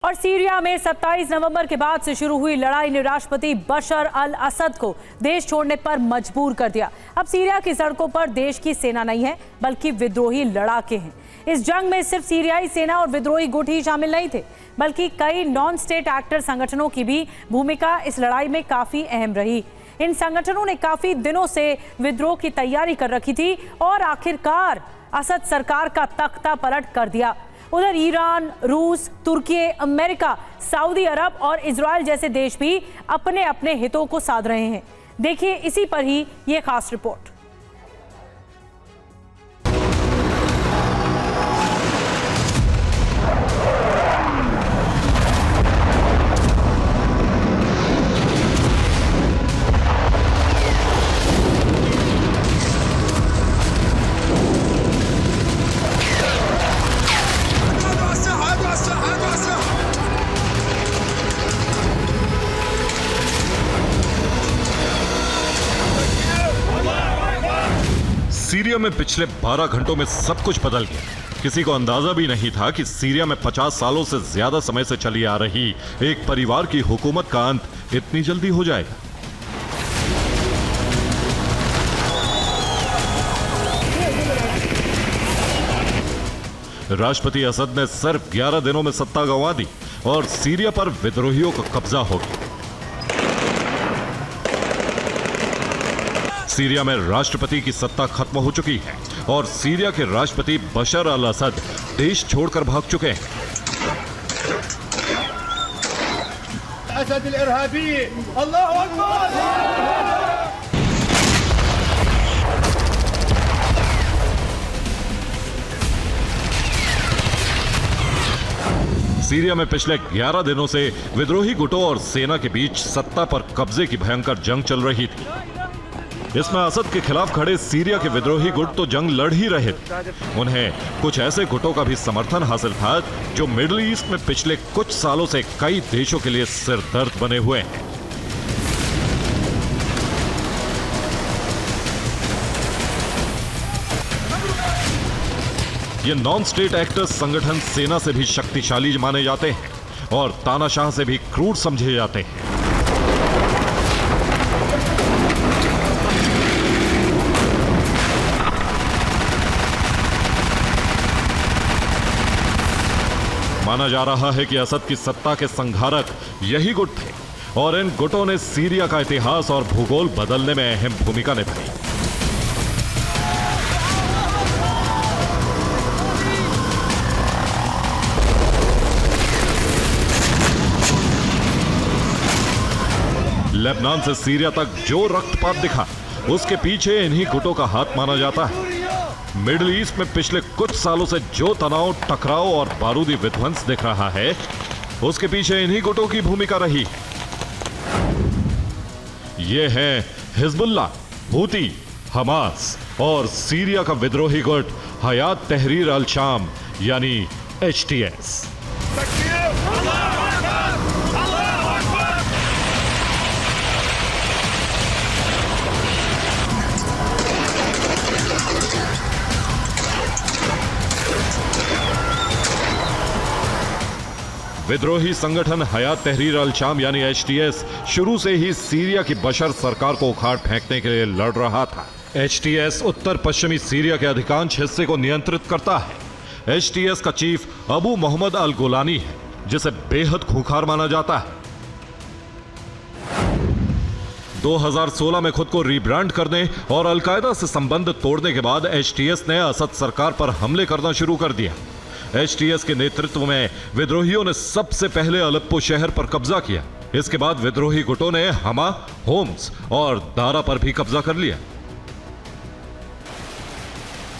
और सीरिया में 27 नवंबर के बाद से शुरू हुई लड़ाई ने राष्ट्रपति बशर अल असद को देश छोड़ने पर मजबूर कर दिया। अब सीरिया की सड़कों पर देश की सेना नहीं है, बल्कि विद्रोही लड़ाके हैं। इस जंग में सिर्फ सीरियाई सेना और विद्रोही गुट ही शामिल नहीं थे, बल्कि कई नॉन स्टेट एक्टर संगठनों की भी भूमिका इस लड़ाई में काफी अहम रही। इन संगठनों ने काफी दिनों से विद्रोह की तैयारी कर रखी थी और आखिरकार असद सरकार का तख्ता पलट कर दिया। उधर ईरान, रूस, तुर्की, अमेरिका, सऊदी अरब और इजराइल जैसे देश भी अपने अपने हितों को साध रहे हैं। देखिए इसी पर ही ये खास रिपोर्ट। सीरिया में पिछले 12 घंटों में सब कुछ बदल गया। किसी को अंदाजा भी नहीं था कि सीरिया में 50 सालों से ज्यादा समय से चली आ रही एक परिवार की हुकूमत का अंत इतनी जल्दी हो जाएगा। राष्ट्रपति असद ने सिर्फ 11 दिनों में सत्ता गंवा दी और सीरिया पर विद्रोहियों का कब्जा हो गया। सीरिया में राष्ट्रपति की सत्ता खत्म हो चुकी है और सीरिया के राष्ट्रपति बशर अल असद देश छोड़कर भाग चुके हैं। अल्लाहू अकबर। सीरिया में पिछले 11 दिनों से विद्रोही गुटों और सेना के बीच सत्ता पर कब्जे की भयंकर जंग चल रही थी। इसमें असद के खिलाफ खड़े सीरिया के विद्रोही गुट तो जंग लड़ ही रहे थे, उन्हें कुछ ऐसे गुटों का भी समर्थन हासिल था जो मिडिल ईस्ट में पिछले कुछ सालों से कई देशों के लिए सिरदर्द बने हुए हैं। ये नॉन स्टेट एक्टर्स संगठन सेना से भी शक्तिशाली माने जाते हैं और तानाशाह से भी क्रूर समझे जाते हैं। माना जा रहा है कि असद की सत्ता के संघारक यही गुट थे और इन गुटों ने सीरिया का इतिहास और भूगोल बदलने में अहम भूमिका निभाई। लेबनान से सीरिया तक जो रक्तपात दिखा, उसके पीछे इन्हीं गुटों का हाथ माना जाता है। मिडिल ईस्ट में पिछले कुछ सालों से जो तनाव, टकराव और बारूदी विध्वंस दिख रहा है, उसके पीछे इन्हीं गुटों की भूमिका रही। ये हैं हिजबुल्लाह, हूती, हमास और सीरिया का विद्रोही गुट हयात तहरीर अल शाम यानी HTS। विद्रोही संगठन हयात तहरीर अल शाम यानी HTS शुरू से ही सीरिया की बशर सरकार को उखाड़ फेंकने के लिए लड़ रहा था। HTS उत्तर पश्चिमी सीरिया के अधिकांश हिस्से को नियंत्रित करता है। HTS का चीफ अबू मोहम्मद अल गोलानी है, जिसे बेहद खूंखार माना जाता है। 2016 में खुद को रीब्रांड करने और अलकायदा से संबंध तोड़ने के बाद HTS ने असद सरकार पर हमले करना शुरू कर दिया। HTS के नेतृत्व में विद्रोहियों ने सबसे पहले अलेप्पो शहर पर कब्जा किया। इसके बाद विद्रोही गुटों ने हमा, होम्स और दारा पर भी कब्जा कर लिया।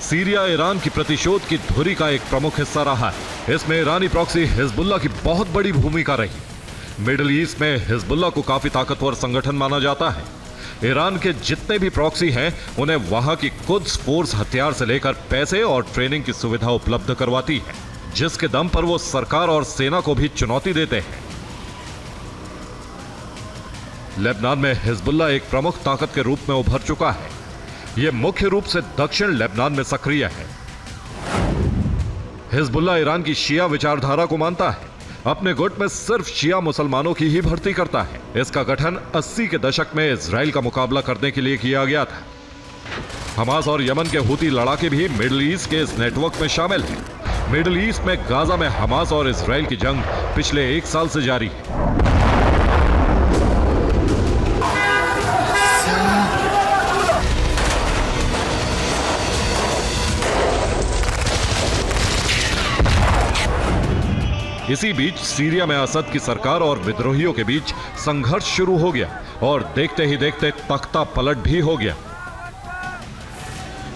सीरिया ईरान की प्रतिशोध की धुरी का एक प्रमुख हिस्सा रहा है। इसमें ईरानी प्रॉक्सी हिजबुल्लाह की बहुत बड़ी भूमिका रही। मिडिल ईस्ट में हिजबुल्लाह को काफी ताकतवर संगठन माना जाता है। ईरान के जितने भी प्रॉक्सी हैं, उन्हें वहां की कुद्स फोर्स हथियार से लेकर पैसे और ट्रेनिंग की सुविधा उपलब्ध करवाती है, जिसके दम पर वो सरकार और सेना को भी चुनौती देते हैं। लेबनान में हिजबुल्लाह एक प्रमुख ताकत के रूप में उभर चुका है। यह मुख्य रूप से दक्षिण लेबनान में सक्रिय है। हिजबुल्लाह ईरान की शिया विचारधारा को मानता है। अपने गुट में सिर्फ शिया मुसलमानों की ही भर्ती करता है। इसका गठन 80 के दशक में इजराइल का मुकाबला करने के लिए किया गया था। हमास और यमन के हूती लड़ाके भी मिडिल ईस्ट के इस नेटवर्क में शामिल हैं। मिडिल ईस्ट में गाजा में हमास और इजराइल की जंग पिछले 1 साल से जारी है। इसी बीच सीरिया में असद की सरकार और विद्रोहियों के बीच संघर्ष शुरू हो गया और देखते ही देखते तख्ता पलट भी हो गया।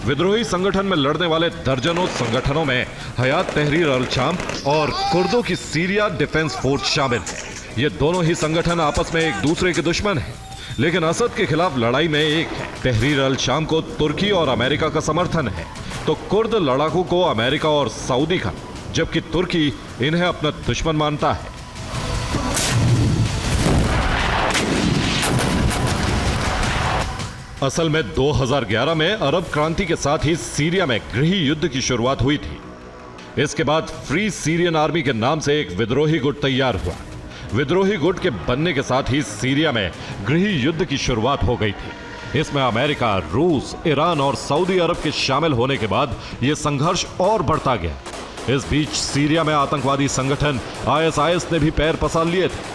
विद्रोही संगठन में लड़ने वाले दर्जनों संगठनों में हयात तहरीर अल शाम और कुर्दों की सीरिया डिफेंस फोर्स शामिल है। ये दोनों ही संगठन आपस में एक दूसरे के दुश्मन हैं, लेकिन असद के खिलाफ लड़ाई में एक है। तहरीर अल शाम को तुर्की और अमेरिका का समर्थन है, तो कुर्द लड़ाकों को अमेरिका और सऊदी का, जबकि तुर्की इन्हें अपना दुश्मन मानता है। असल में 2011 में अरब क्रांति के साथ ही सीरिया में गृह युद्ध की शुरुआत हुई थी। इसके बाद फ्री सीरियन आर्मी के नाम से एक विद्रोही गुट तैयार हुआ। विद्रोही गुट के बनने के साथ ही सीरिया में गृह युद्ध की शुरुआत हो गई थी। इसमें अमेरिका, रूस, ईरान और सऊदी अरब के शामिल होने के बाद यह संघर्ष और बढ़ता गया। इस बीच सीरिया में आतंकवादी संगठन ISIS ने भी पैर पसार लिए थे।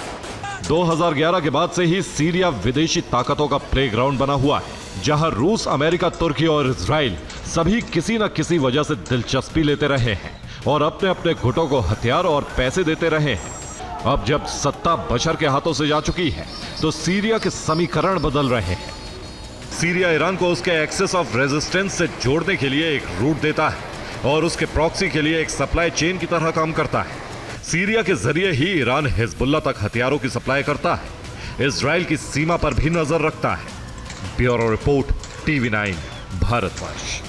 2011 के बाद से ही सीरिया विदेशी ताकतों का प्लेग्राउंड बना हुआ है, जहां रूस, अमेरिका, तुर्की और इजराइल सभी किसी न किसी वजह से दिलचस्पी लेते रहे हैं और अपने अपने गुटों को हथियार और पैसे देते रहे हैं। अब जब सत्ता बशर के हाथों से जा चुकी है, तो सीरिया के समीकरण बदल रहे हैं। सीरिया ईरान को उसके एक्सेस ऑफ रेजिस्टेंस से जोड़ने के लिए एक रूट देता है और उसके प्रॉक्सी के लिए एक सप्लाई चेन की तरह काम करता है। सीरिया के जरिए ही ईरान हिजबुल्ला तक हथियारों की सप्लाई करता है। इजराइल की सीमा पर भी नजर रखता है। Bureau report, TV9 Bharatvarsh.